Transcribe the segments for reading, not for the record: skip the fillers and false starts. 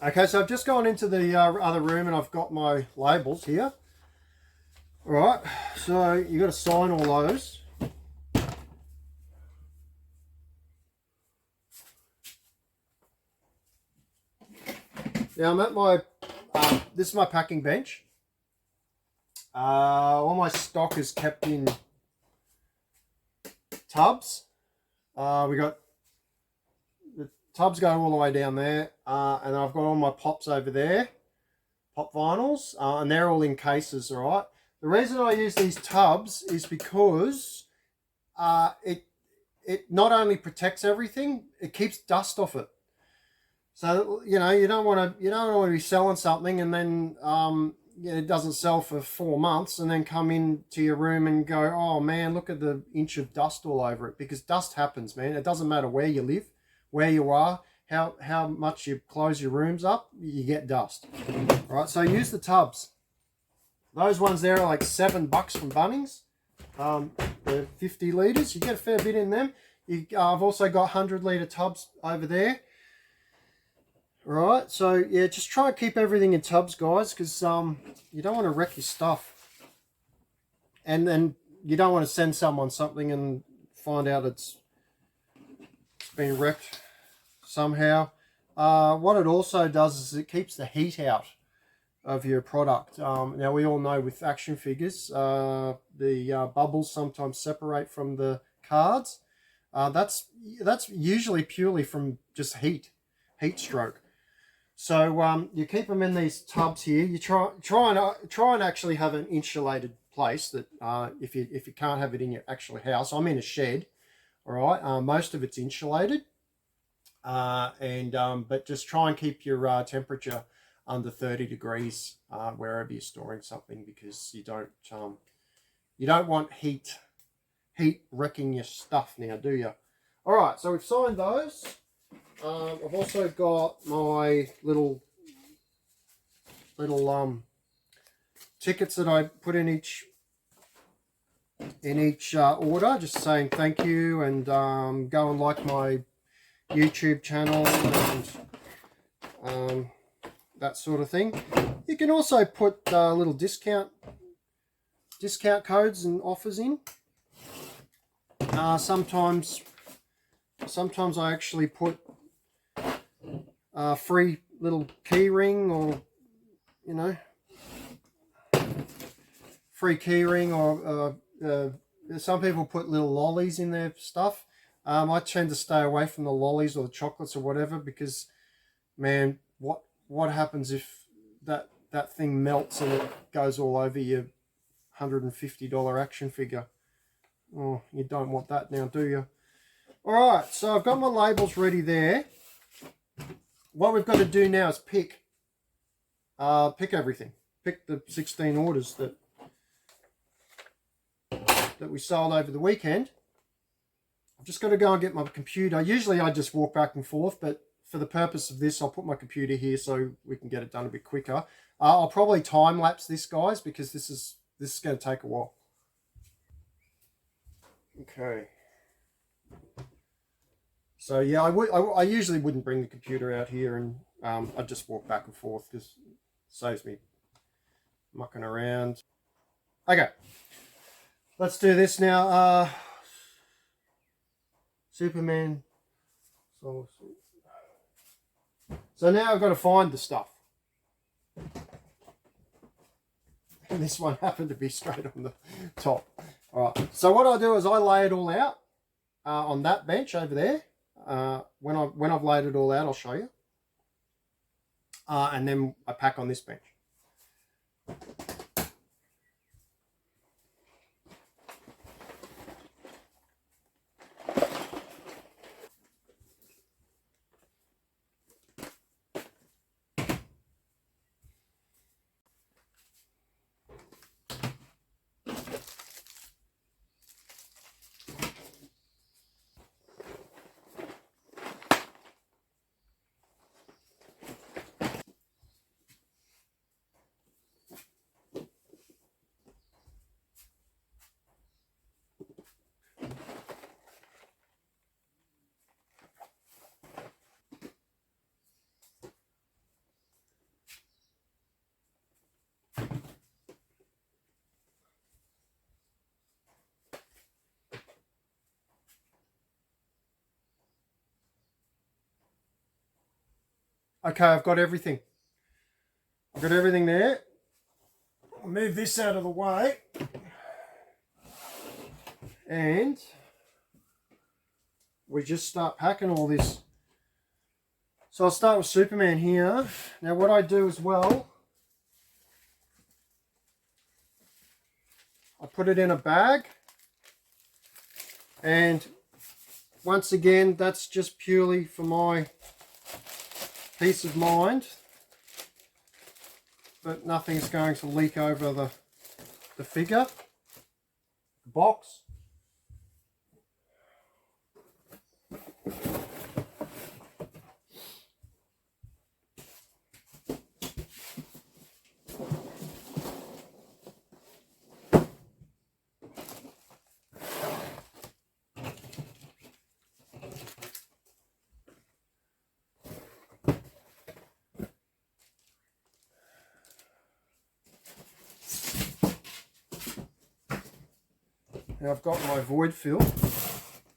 Okay, so I've just gone into the other room and I've got my labels here. All right, so you got to sign all those. Now I'm at my, this is my packing bench. All my stock is kept in tubs. We got the tubs go all the way down there, and I've got all my pops over there, pop vinyls, and they're all in cases. All right. The reason I use these tubs is because it not only protects everything, it keeps dust off it. So you know you don't want to be selling something and then it doesn't sell for 4 months and then come into your room and go, oh man, look at the inch of dust all over it, because dust happens, man. It doesn't matter where you live, where you are, how much you close your rooms up, you get dust. All right, so use the tubs. Those ones there are like $7 from Bunnings. The 50 litres, you get a fair bit in them. I've also got 100-litre tubs over there. Right, so yeah, just try and keep everything in tubs, guys, because you don't want to wreck your stuff, and then you don't want to send someone something and find out it's been wrecked somehow. What it also does is it keeps the heat out of your product. Now we all know with action figures, the bubbles sometimes separate from the cards. That's usually purely from just heat stroke. So you keep them in these tubs here. You try and actually have an insulated place that if you can't have it in your actual house. I'm in a shed, all right. Most of it's insulated, but just try and keep your temperature under 30 degrees wherever you're storing something, because you don't want heat wrecking your stuff now, do you? All right, so we've signed those. I've also got my little tickets that I put in each order, just saying thank you, and go and like my YouTube channel and that sort of thing. You can also put little discount codes and offers in. Sometimes I actually put free little key ring, or free key ring, or some people put little lollies in their stuff. I tend to stay away from the lollies or the chocolates or whatever, because man, what happens if that thing melts and it goes all over your $150 action figure? Oh, you don't want that now, do you? All right, so I've got my labels ready there. What we've got to do now is pick everything. Pick the 16 orders that we sold over the weekend. I've just got to go and get my computer. Usually I just walk back and forth, but for the purpose of this, I'll put my computer here so we can get it done a bit quicker. I'll probably time lapse this, guys, because this is going to take a while. Okay. So yeah, I usually wouldn't bring the computer out here, and I'd just walk back and forth, because it saves me mucking around. Okay, let's do this now. Superman. So now I've got to find the stuff. And this one happened to be straight on the top. All right, so what I'll do is I lay it all out on that bench over there. When I've laid it all out, I'll show you. And then I pack on this bench. Okay, I've got everything. I've got everything there. I'll move this out of the way. And we just start packing all this. So I'll start with Superman here. Now what I do as well, I put it in a bag. And once again, that's just purely for my peace of mind. But nothing's going to leak over the figure, the box. Now I've got my void fill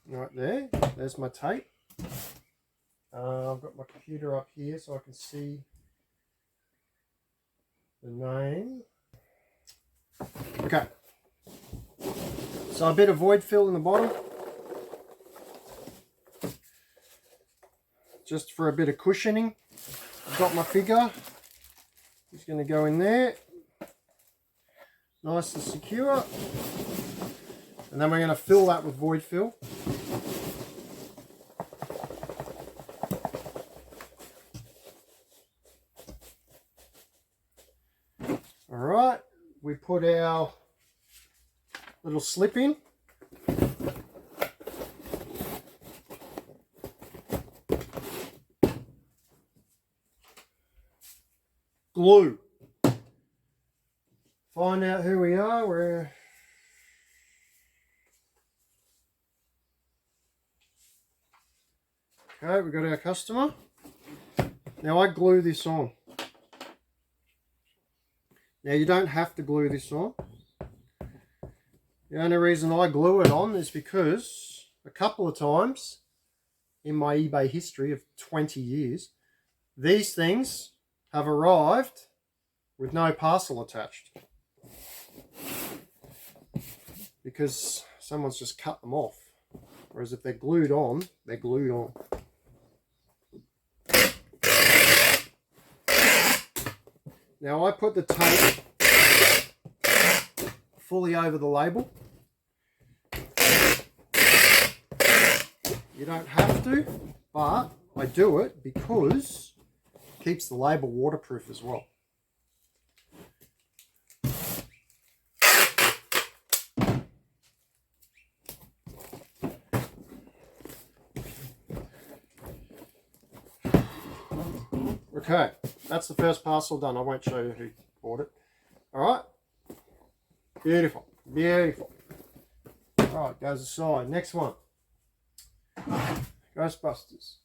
right there. There's my tape. I've got my computer up here so I can see the name. Okay. So a bit of void fill in the bottom. Just for a bit of cushioning. I've got my figure. It's going to go in there. Nice and secure. And then we're going to fill that with void fill. Alright, we put our little slip in. Glue. Find out who we are. We're okay, we've got our customer. Now I glue this on. Now you don't have to glue this on. The only reason I glue it on is because a couple of times in my eBay history of 20 years, these things have arrived with no parcel attached. Because someone's just cut them off. Whereas if they're glued on, they're glued on. Now I put the tape fully over the label. You don't have to, but I do it because it keeps the label waterproof as well. Okay, that's the first parcel done. I won't show you who bought it. All right, beautiful, beautiful. All right, goes aside. Next one, Ghostbusters.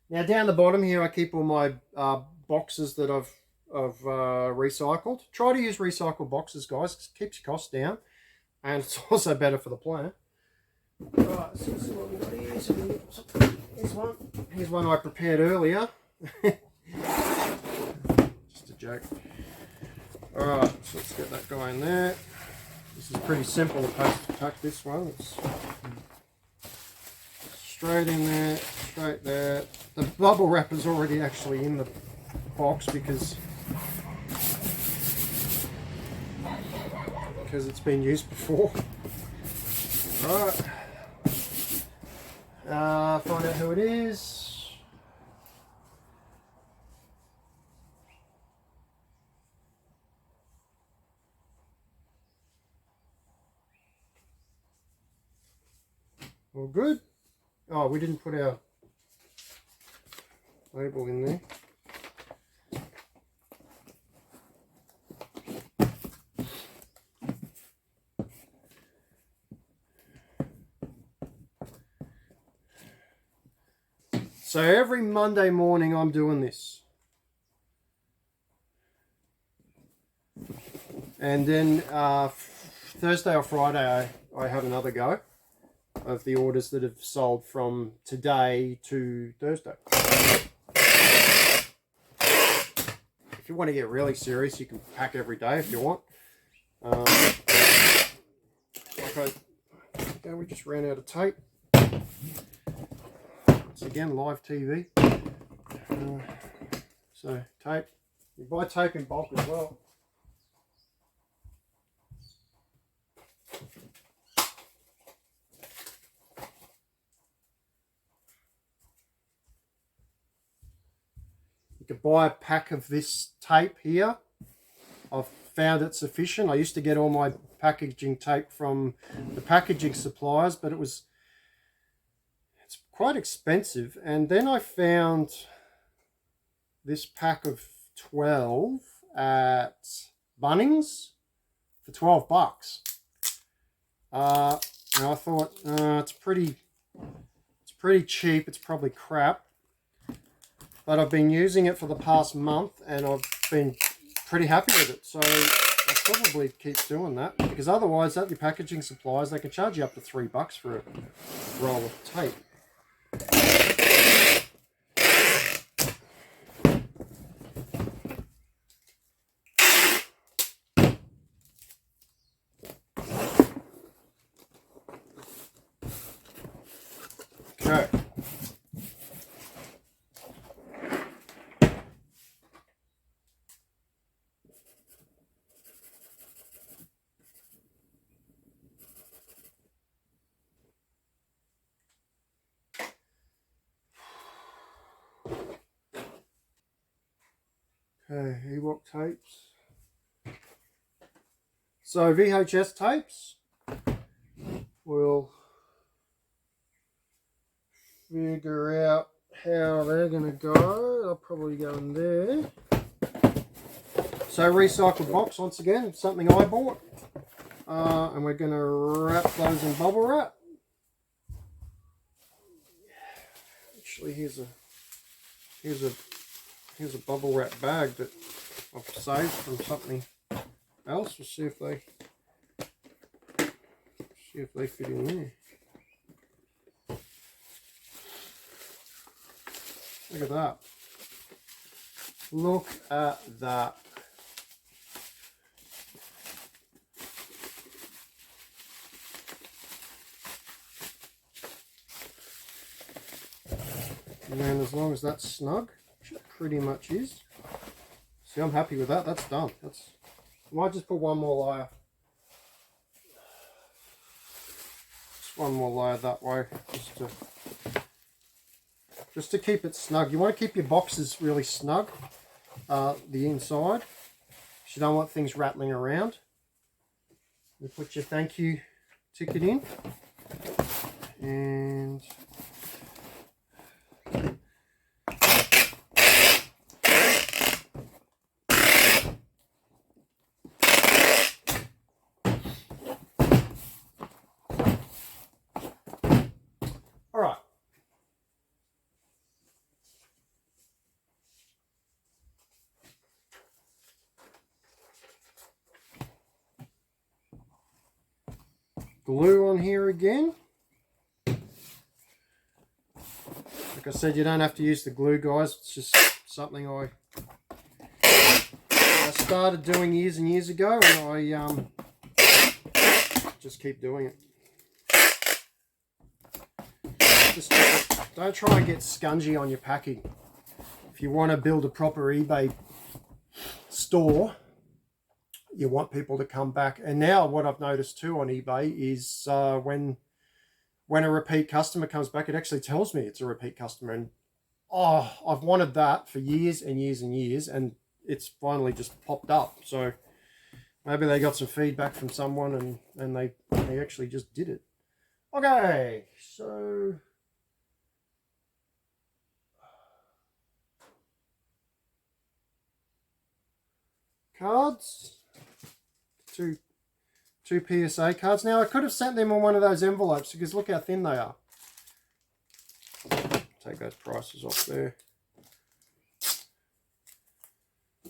Now down the bottom here, I keep all my boxes that I've recycled. Try to use recycled boxes, guys. It keeps your costs down, and it's also better for the plant. Right, so this is what we've got here. So here's one I prepared earlier. Just a joke. Alright, so let's get that guy in there. This is pretty simple to pack this one. It's straight in there, straight there. The bubble wrap is already actually in the box because it's been used before. Alright. Find out who it is. All good. Oh, we didn't put our label in there. So every Monday morning I'm doing this. And then Thursday or Friday I have another go. of the orders that have sold from today to Thursday. If you want to get really serious, you can pack every day if you want. Okay, we just ran out of tape. Once again, live TV. So tape, you buy tape in bulk as well. You could buy a pack of this tape here. I've found it sufficient. I used to get all my packaging tape from the packaging suppliers, but it's quite expensive. And then I found this pack of 12 at Bunnings for $12. And I thought it's pretty cheap. It's probably crap. But I've been using it for the past month and I've been pretty happy with it. So I'll probably keep doing that, because otherwise at your packaging suppliers, they can charge you up to $3 for a roll of tape. Okay. Okay, Ewok tapes. So VHS tapes, we'll figure out how they're going to go. They'll probably go in there. So recycled box once again, something I bought. And we're going to wrap those in bubble wrap. Actually, here's a bubble wrap bag that I've saved from something else. We'll see if they fit in there. Look at that. Look at that. And then as long as that's snug, which it pretty much is. See, I'm happy with that. That's done. I might just put one more layer. Just one more layer that way, just to keep it snug. You want to keep your boxes really snug, the inside. You don't want things rattling around. You put your thank you ticket in, and all right. Glue on here again. Like I said, you don't have to use the glue, guys. It's just something I started doing years and years ago, and I just keep doing it. Just don't try and get scungy on your packing. If you want to build a proper eBay store, you want people to come back. And now what I've noticed too on eBay is when a repeat customer comes back, it actually tells me it's a repeat customer. And oh, I've wanted that for years and years and years, and it's finally just popped up. So maybe they got some feedback from someone and they actually just did it. Okay, so cards. Two PSA cards. Now I could have sent them on one of those envelopes, because look how thin they are. Take those prices off there.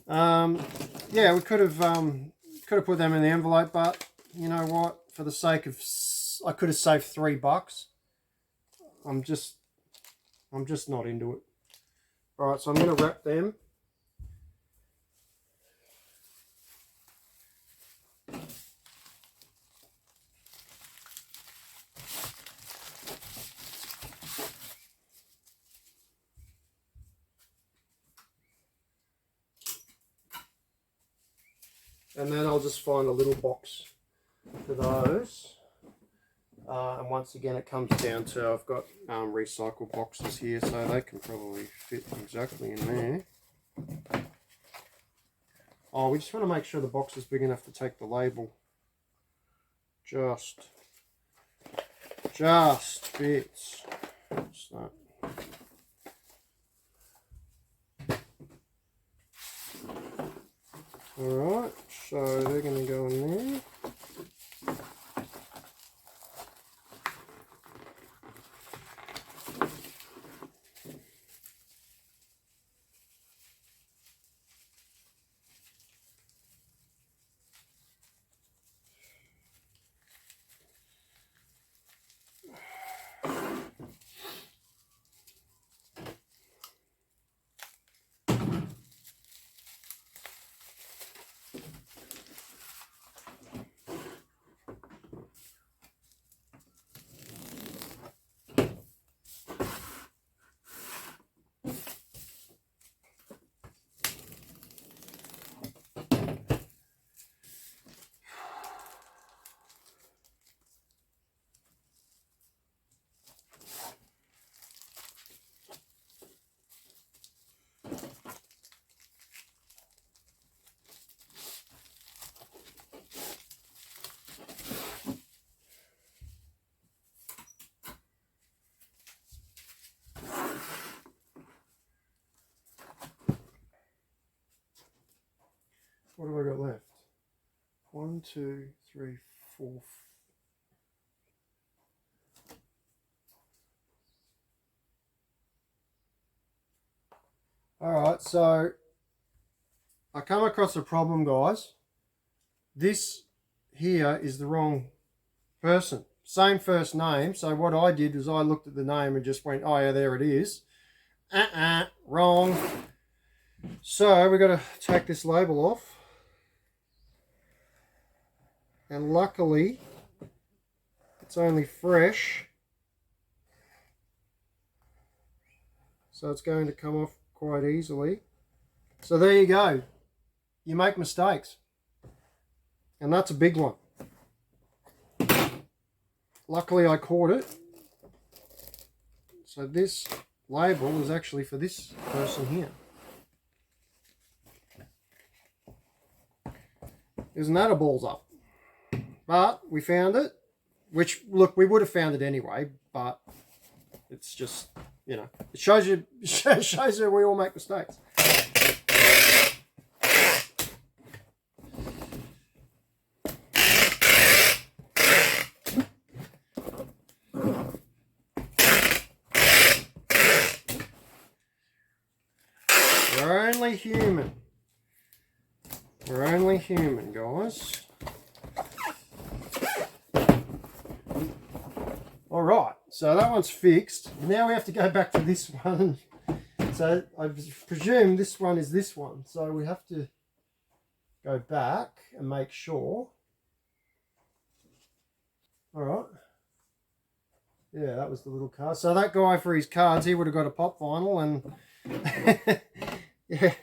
Yeah, we could have put them in the envelope, but you know what? For the sake of I could have saved $3. I'm just not into it. All right, so I'm going to wrap them. And then I'll just find a little box for those. And once again, it comes down to, I've got recycled boxes here, so they can probably fit exactly in there. Oh, we just want to make sure the box is big enough to take the label. Just fits. So. Alright, so they're going to go in there. What have I got left? 1, 2, 3, 4. Alright, so I come across a problem, guys. This here is the wrong person. Same first name. So what I did was I looked at the name and just went, oh yeah, there it is. Wrong. So we've got to take this label off. And luckily, it's only fresh. So it's going to come off quite easily. So there you go. You make mistakes. And that's a big one. Luckily I caught it. So this label is actually for this person here. Isn't that a balls up? But we found it, which, look, we would have found it anyway, but it's just, you know, it shows you we all make mistakes. We're only human. We're only human, guys. Alright, so that one's fixed. Now we have to go back to this one. So I presume this one is this one. So we have to go back and make sure. Alright. Yeah, that was the little card. So that guy, for his cards, he would have got a pop vinyl and yeah.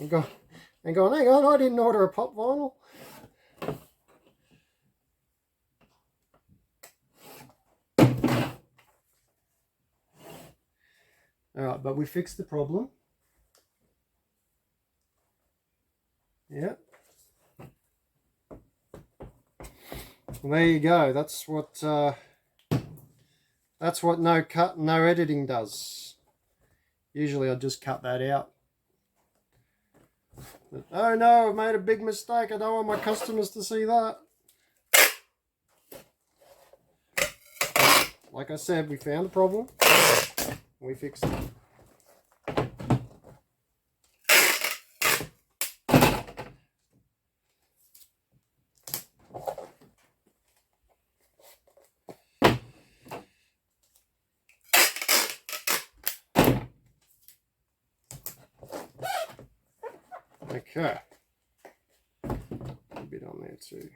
And going, hang on, I didn't order a pop vinyl. Alright, but we fixed the problem. Yeah. Well, there you go. That's what no cut, no editing does. Usually I just cut that out. But, oh no, I've made a big mistake. I don't want my customers to see that. Like I said, we found the problem. We fixed it. Okay. A bit on there too.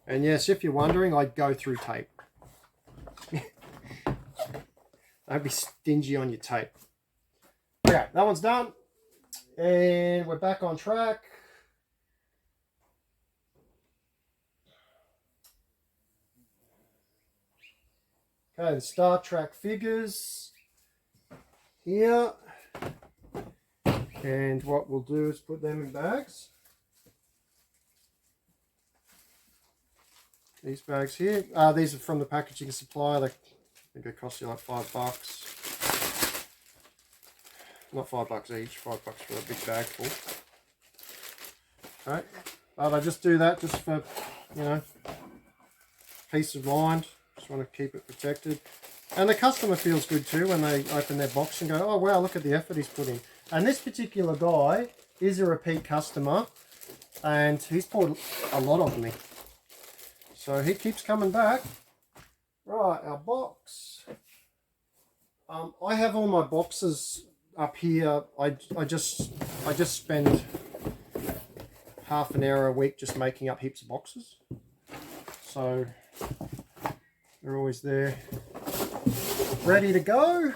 And yes, if you're wondering, I go through tape. Don't be stingy on your tape. Okay, that one's done. And we're back on track. Okay, the Star Trek figures here. And what we'll do is put them in bags. These bags here. These are from the packaging supplier. I think they cost you like $5. Not $5 each, $5 for a big bag full. Okay. But I just do that just for, you know, peace of mind. Just want to keep it protected. And the customer feels good too when they open their box and go, oh wow, look at the effort he's put in. And this particular guy is a repeat customer and he's poured a lot of me. So he keeps coming back. Right, our box. I have all my boxes up here. I just spend half an hour a week just making up heaps of boxes. So they're always there, ready to go.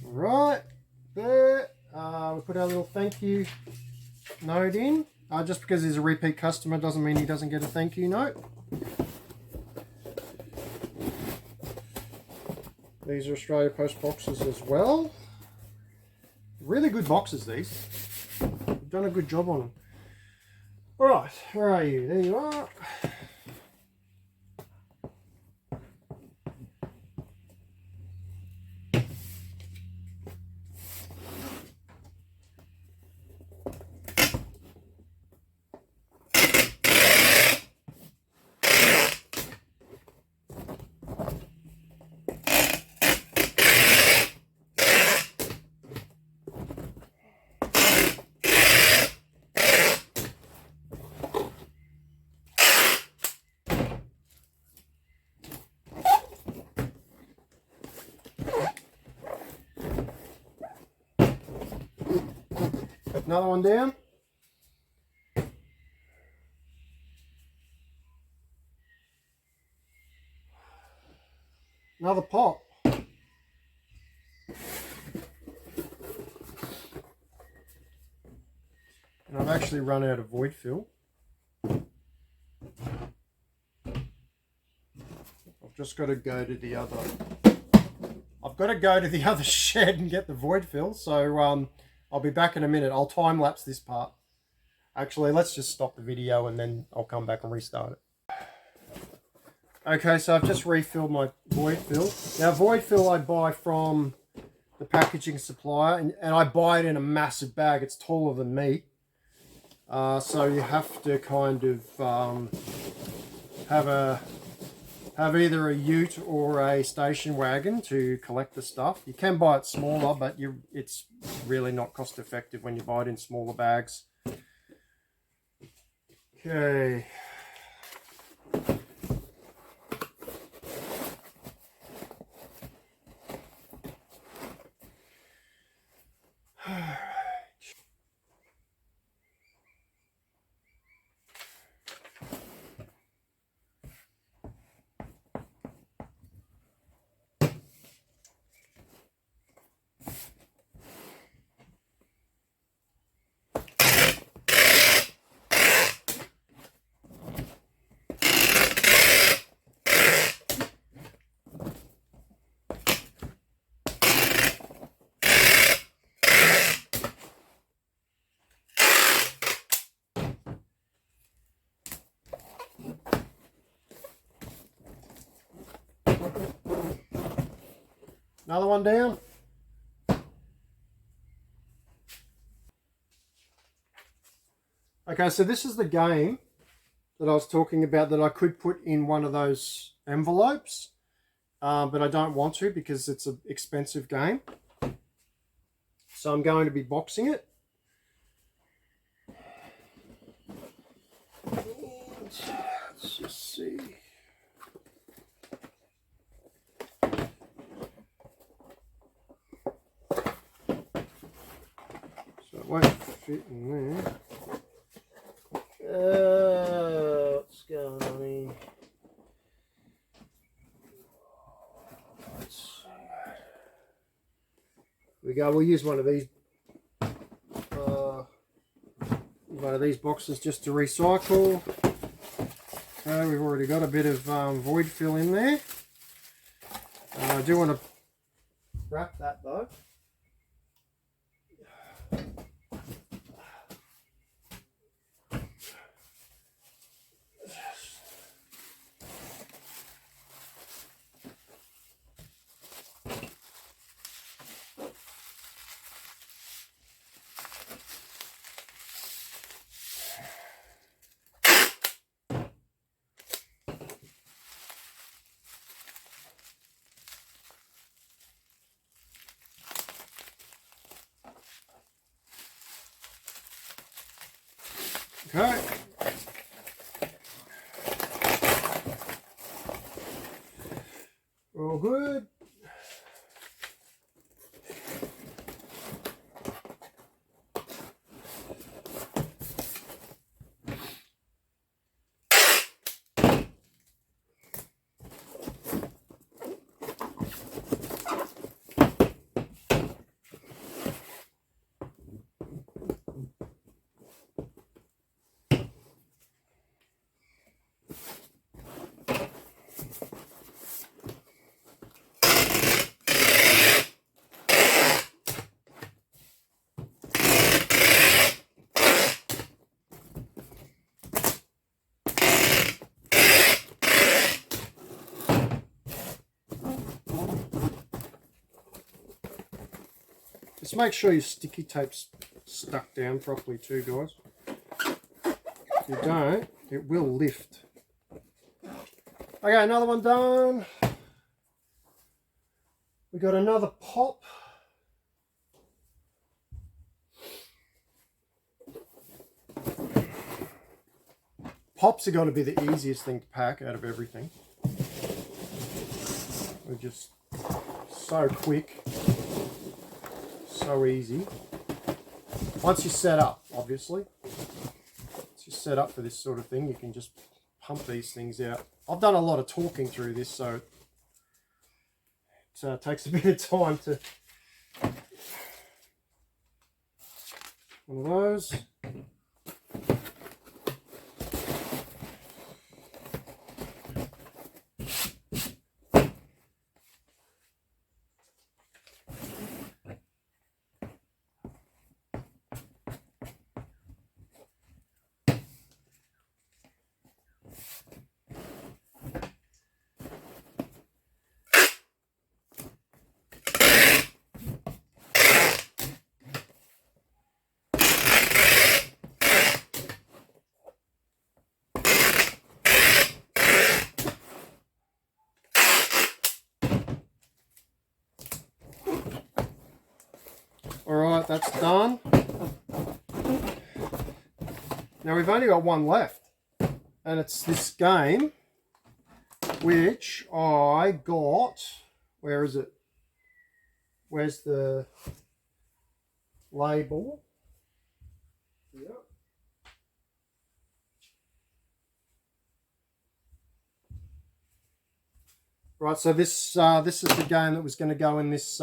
Right there, we put our little thank you note in. Just because he's a repeat customer doesn't mean he doesn't get a thank you note. These are Australia Post boxes as well. Really good boxes, these. You've done a good job on them. Alright, where are you? There you are. Another one down. Another pop. And I've actually run out of void fill. I've just got to go to the other. I've got to go to the other shed and get the void fill. So I'll be back in a minute. I'll time lapse this part. Actually, let's just stop the video and then I'll come back and restart it. Okay, so I've just refilled my void fill. Now, void fill I buy from the packaging supplier, and I buy it in a massive bag. It's taller than me. So you have to kind of have either a ute or a station wagon to collect the stuff. You can buy it smaller, but it's really not cost effective when you buy it in smaller bags. Okay. Another one down. Okay, so this is the game that I was talking about that I could put in one of those envelopes, but I don't want to because it's an expensive game. So I'm going to be boxing it. Let's just see. So it won't fit in there. What's going on here? We go. We'll use one of these boxes just to recycle. Okay, we've already got a bit of void fill in there. I do want to wrap that though. Okay. All good. Just make sure your sticky tape's stuck down properly too, guys. If you don't, it will lift. Okay, another one done. We got another pop. Pops are going to be the easiest thing to pack out of everything. They're just so quick. So easy. Once you're set up, obviously. Once you're set up for this sort of thing, you can just pump these things out. I've done a lot of talking through this, so it takes a bit of time to... One of those. Alright, that's done. Now we've only got one left. And it's this game, which I got... Where is it? Where's the label? Yep. Right, so this is the game that was going to go in this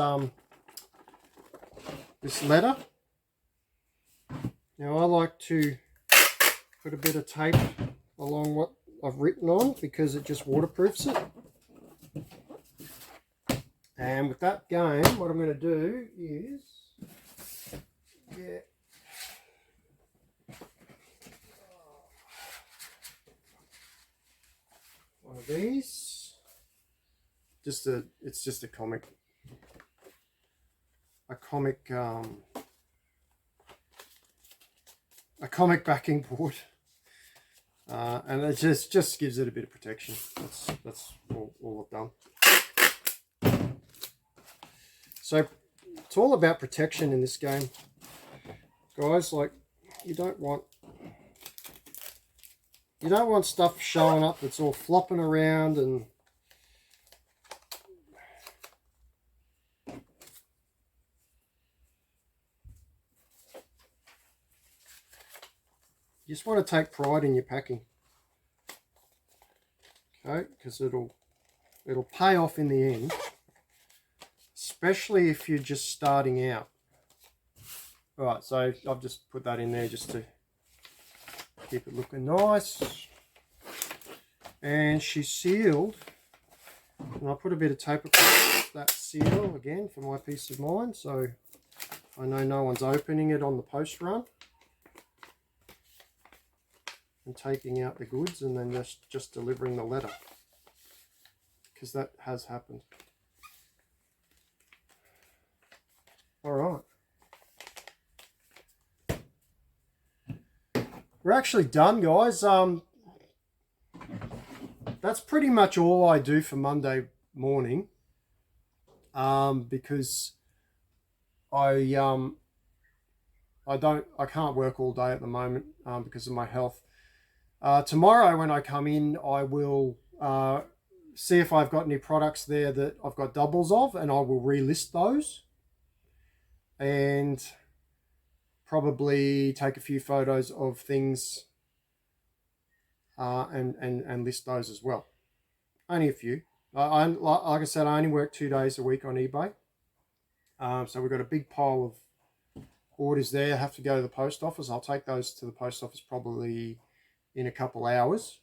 this letter. Now I like to put a bit of tape along what I've written on because it just waterproofs it. And with that game, what I'm going to do is get one of these. It's just a comic comic backing board, and it just gives it a bit of protection. That's all I've done. So it's all about protection in this game, guys. Like, you don't want stuff showing up that's all flopping around and you just want to take pride in your packing, okay? Because it'll pay off in the end, especially if you're just starting out. All right, so I've just put that in there just to keep it looking nice. And she's sealed, and I put a bit of tape across that seal again for my peace of mind, so I know no one's opening it on the post run and taking out the goods and then just delivering the letter, because that has happened. All right. We're actually done, guys. That's pretty much all I do for Monday morning, because I can't work all day at the moment because of my health. Tomorrow when I come in, I will see if I've got any products there that I've got doubles of, and I will relist those and probably take a few photos of things and list those as well. Only a few. Like I said, I only work 2 days a week on eBay. So we've got a big pile of orders there. I have to go to the post office. I'll take those to the post office probably in a couple hours.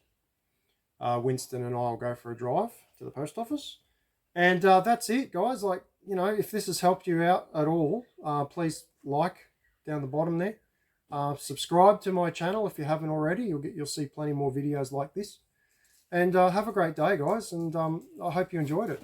Winston and I will go for a drive to the post office. And that's it, guys. Like, you know, if this has helped you out at all, please like down the bottom there. Subscribe to my channel if you haven't already. You'll see plenty more videos like this. And have a great day, guys. And I hope you enjoyed it.